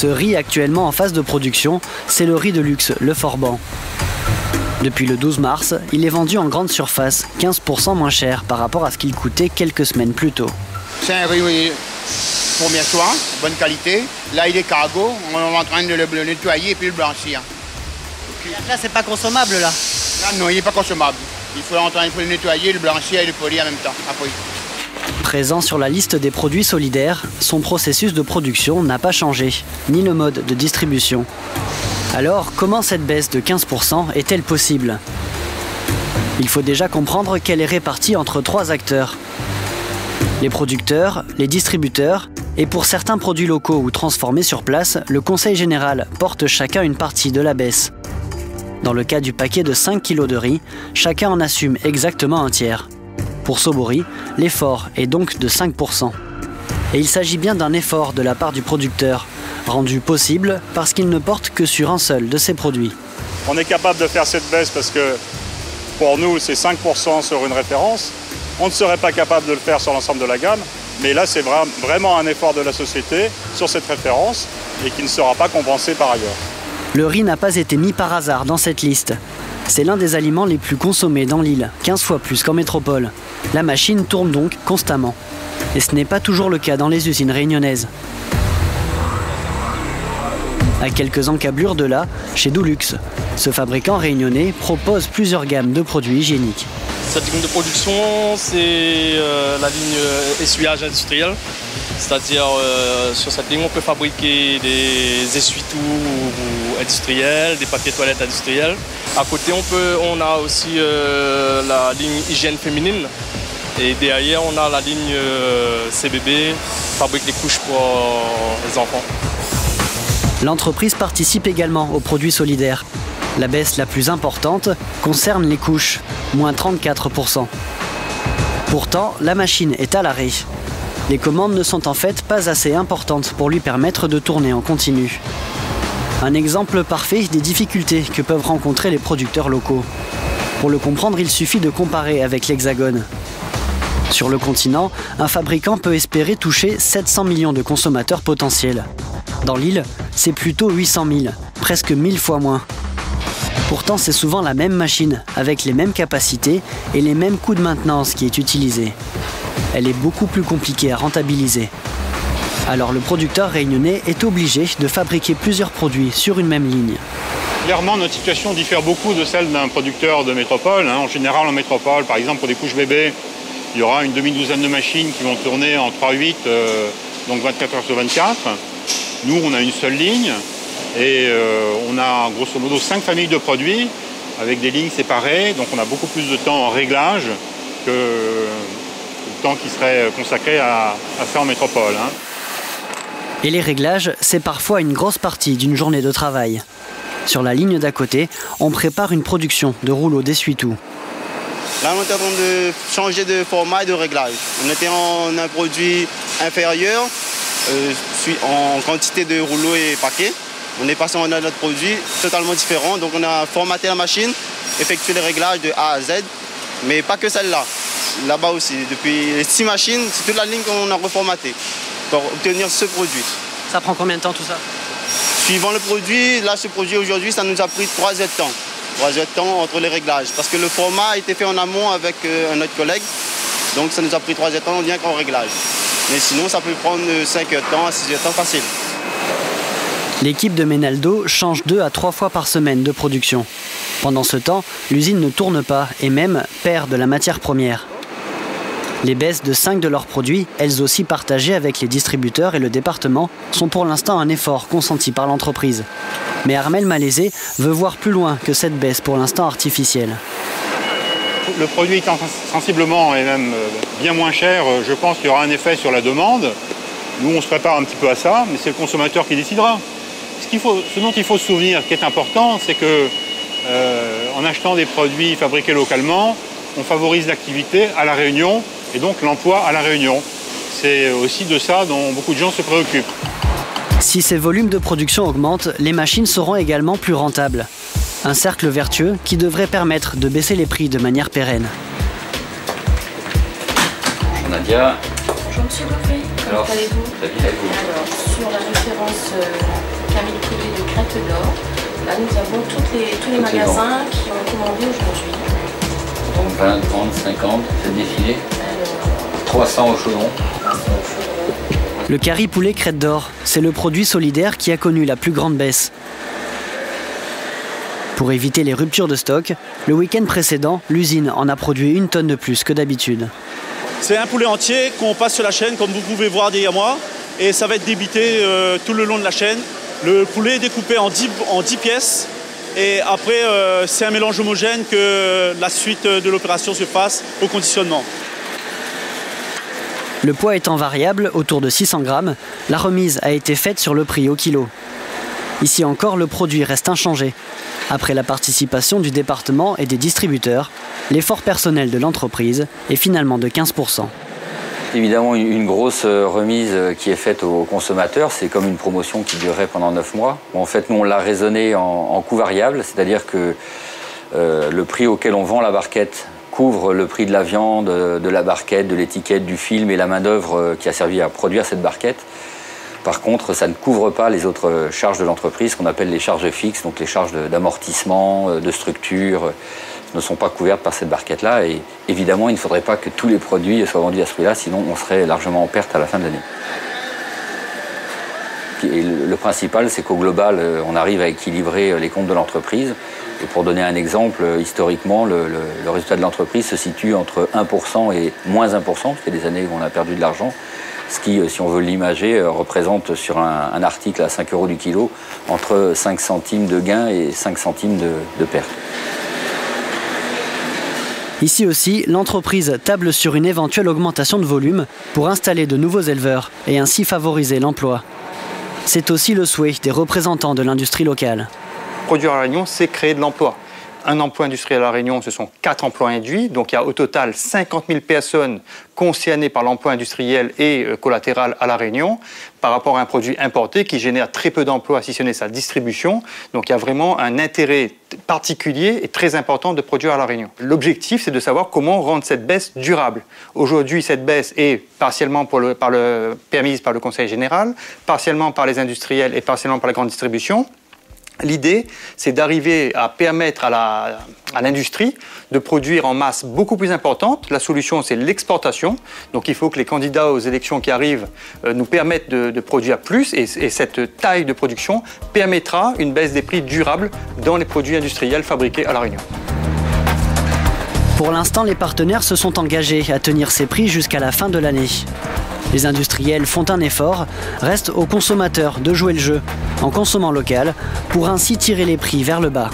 Ce riz actuellement en phase de production, c'est le riz de luxe, le Forban. Depuis le 12 mars, il est vendu en grande surface, 15% moins cher par rapport à ce qu'il coûtait quelques semaines plus tôt. C'est un riz premier soin, bonne qualité. Là, il est cargo, on est en train de le nettoyer et puis le blanchir. Là, c'est pas consommable, là? Là, non, il n'est pas consommable. Il faut le nettoyer, le blanchir et le polir en même temps, après. Présent sur la liste des produits solidaires, son processus de production n'a pas changé, ni le mode de distribution. Alors, comment cette baisse de 15% est-elle possible? Il faut déjà comprendre qu'elle est répartie entre 3 acteurs. Les producteurs, les distributeurs et pour certains produits locaux ou transformés sur place, le Conseil général porte chacun une partie de la baisse. Dans le cas du paquet de 5 kg de riz, chacun en assume exactement un tiers. Pour Sobori, l'effort est donc de 5%. Et il s'agit bien d'un effort de la part du producteur, rendu possible parce qu'il ne porte que sur un seul de ses produits. On est capable de faire cette baisse parce que pour nous c'est 5% sur une référence. On ne serait pas capable de le faire sur l'ensemble de la gamme, mais là c'est vraiment un effort de la société sur cette référence et qui ne sera pas compensé par ailleurs. Le riz n'a pas été mis par hasard dans cette liste. C'est l'un des aliments les plus consommés dans l'île, 15 fois plus qu'en métropole. La machine tourne donc constamment. Et ce n'est pas toujours le cas dans les usines réunionnaises. À quelques encablures de là, chez Doulux, ce fabricant réunionnais propose plusieurs gammes de produits hygiéniques. Cette ligne de production, c'est la ligne essuyage industriel. C'est-à-dire, sur cette ligne, on peut fabriquer des essuie-tout industriels, des papiers toilettes industriels. À côté, on a aussi la ligne hygiène féminine. Et derrière, on a la ligne CBB, fabrique des couches pour les enfants. L'entreprise participe également aux produits solidaires. La baisse la plus importante concerne les couches, moins 34%. Pourtant, la machine est à l'arrêt. Les commandes ne sont en fait pas assez importantes pour lui permettre de tourner en continu. Un exemple parfait des difficultés que peuvent rencontrer les producteurs locaux. Pour le comprendre, il suffit de comparer avec l'Hexagone. Sur le continent, un fabricant peut espérer toucher 700 millions de consommateurs potentiels. Dans l'île, c'est plutôt 800 000, presque 1000 fois moins. Pourtant, c'est souvent la même machine, avec les mêmes capacités et les mêmes coûts de maintenance qui est utilisée. Elle est beaucoup plus compliquée à rentabiliser. Alors le producteur réunionnais est obligé de fabriquer plusieurs produits sur une même ligne. Clairement, notre situation diffère beaucoup de celle d'un producteur de métropole. En général, en métropole, par exemple, pour des couches bébés, il y aura une demi-douzaine de machines qui vont tourner en 3/8, donc 24 heures sur 24. Nous, on a une seule ligne et on a grosso modo 5 familles de produits avec des lignes séparées. Donc on a beaucoup plus de temps en réglage que le temps qui serait consacré à ça en métropole. Et les réglages, c'est parfois une grosse partie d'une journée de travail. Sur la ligne d'à côté, on prépare une production de rouleaux d'essuie-tout. Là, on est en train de changer de format et de réglage. On était en un produit inférieur en quantité de rouleaux et paquets. On est passé en un autre produit totalement différent. Donc on a formaté la machine, effectué les réglages de A à Z, mais pas que celle-là. Là-bas aussi, depuis les 6 machines, c'est toute la ligne qu'on a reformatée pour obtenir ce produit. Ça prend combien de temps tout ça? Suivant le produit, là ce produit aujourd'hui, ça nous a pris 3 heures de temps. 3 heures de temps entre les réglages. Parce que le format a été fait en amont avec un autre collègue. Donc ça nous a pris 3 heures de temps rien qu'en réglage. Mais sinon, ça peut prendre 5 heures de temps à 6 heures de temps facile. L'équipe de Menaldo change 2 à 3 fois par semaine de production. Pendant ce temps, l'usine ne tourne pas et même perd de la matière première. Les baisses de 5 de leurs produits, elles aussi partagées avec les distributeurs et le département, sont pour l'instant un effort consenti par l'entreprise. Mais Armel Malaisé veut voir plus loin que cette baisse pour l'instant artificielle. Le produit étant sensiblement et même bien moins cher, je pense qu'il y aura un effet sur la demande. Nous, on se prépare un petit peu à ça, mais c'est le consommateur qui décidera. Ce dont il faut se souvenir, qui est important, c'est que en achetant des produits fabriqués localement, on favorise l'activité à La Réunion et donc l'emploi à La Réunion. C'est aussi de ça dont beaucoup de gens se préoccupent. Si ces volumes de production augmentent, les machines seront également plus rentables. Un cercle vertueux qui devrait permettre de baisser les prix de manière pérenne. Bonjour Nadia. Bonjour Monsieur Beauvais, comment allez-vous? Très bien, et vous? Alors, sur la référence famille privée de Crête d'Or. Là, nous avons tous les magasins qui ont commandé aujourd'hui. Donc 20, 30, 50, c'est défilé. 300 au chaudron. Le curry poulet Crête d'Or, c'est le produit solidaire qui a connu la plus grande baisse. Pour éviter les ruptures de stock, le week-end précédent, l'usine en a produit 1 tonne de plus que d'habitude. C'est un poulet entier qu'on passe sur la chaîne, comme vous pouvez voir derrière moi, et ça va être débité tout le long de la chaîne. Le poulet est découpé en 10 pièces, et après c'est un mélange homogène que la suite de l'opération se fasse au conditionnement. Le poids étant variable, autour de 600 grammes, la remise a été faite sur le prix au kilo. Ici encore, le produit reste inchangé. Après la participation du département et des distributeurs, l'effort personnel de l'entreprise est finalement de 15%. Évidemment, une grosse remise qui est faite aux consommateurs, c'est comme une promotion qui durerait pendant 9 mois. En fait, nous, on l'a raisonné en coût variable, c'est-à-dire que le prix auquel on vend la barquette couvre le prix de la viande, de la barquette, de l'étiquette, du film et la main-d'œuvre qui a servi à produire cette barquette. Par contre, ça ne couvre pas les autres charges de l'entreprise, qu'on appelle les charges fixes, donc les charges d'amortissement, de structure, ne sont pas couvertes par cette barquette-là. Et évidemment, il ne faudrait pas que tous les produits soient vendus à ce prix-là, sinon on serait largement en perte à la fin de l'année. Et le principal, c'est qu'au global, on arrive à équilibrer les comptes de l'entreprise. Et pour donner un exemple, historiquement, le résultat de l'entreprise se situe entre 1% et moins 1%, parce qu'il y a des années où on a perdu de l'argent. Ce qui, si on veut l'imager, représente sur un article à 5 € du kilo, entre 5 centimes de gain et 5 centimes de perte. Ici aussi, l'entreprise table sur une éventuelle augmentation de volume pour installer de nouveaux éleveurs et ainsi favoriser l'emploi. C'est aussi le souhait des représentants de l'industrie locale. Produire à La Réunion, c'est créer de l'emploi. Un emploi industriel à La Réunion, ce sont 4 emplois induits. Donc il y a au total 50 000 personnes concernées par l'emploi industriel et collatéral à La Réunion par rapport à un produit importé qui génère très peu d'emplois si ce n'est sa distribution. Donc il y a vraiment un intérêt particulier et très important de produire à La Réunion. L'objectif, c'est de savoir comment rendre cette baisse durable. Aujourd'hui, cette baisse est partiellement permise par le Conseil général, partiellement par les industriels et partiellement par la grande distribution. L'idée, c'est d'arriver à permettre à l'industrie de produire en masse beaucoup plus importante. La solution, c'est l'exportation. Donc il faut que les candidats aux élections qui arrivent nous permettent de produire plus. Et cette taille de production permettra une baisse des prix durables dans les produits industriels fabriqués à La Réunion. Pour l'instant, les partenaires se sont engagés à tenir ces prix jusqu'à la fin de l'année. Les industriels font un effort, reste aux consommateurs de jouer le jeu en consommant local pour ainsi tirer les prix vers le bas.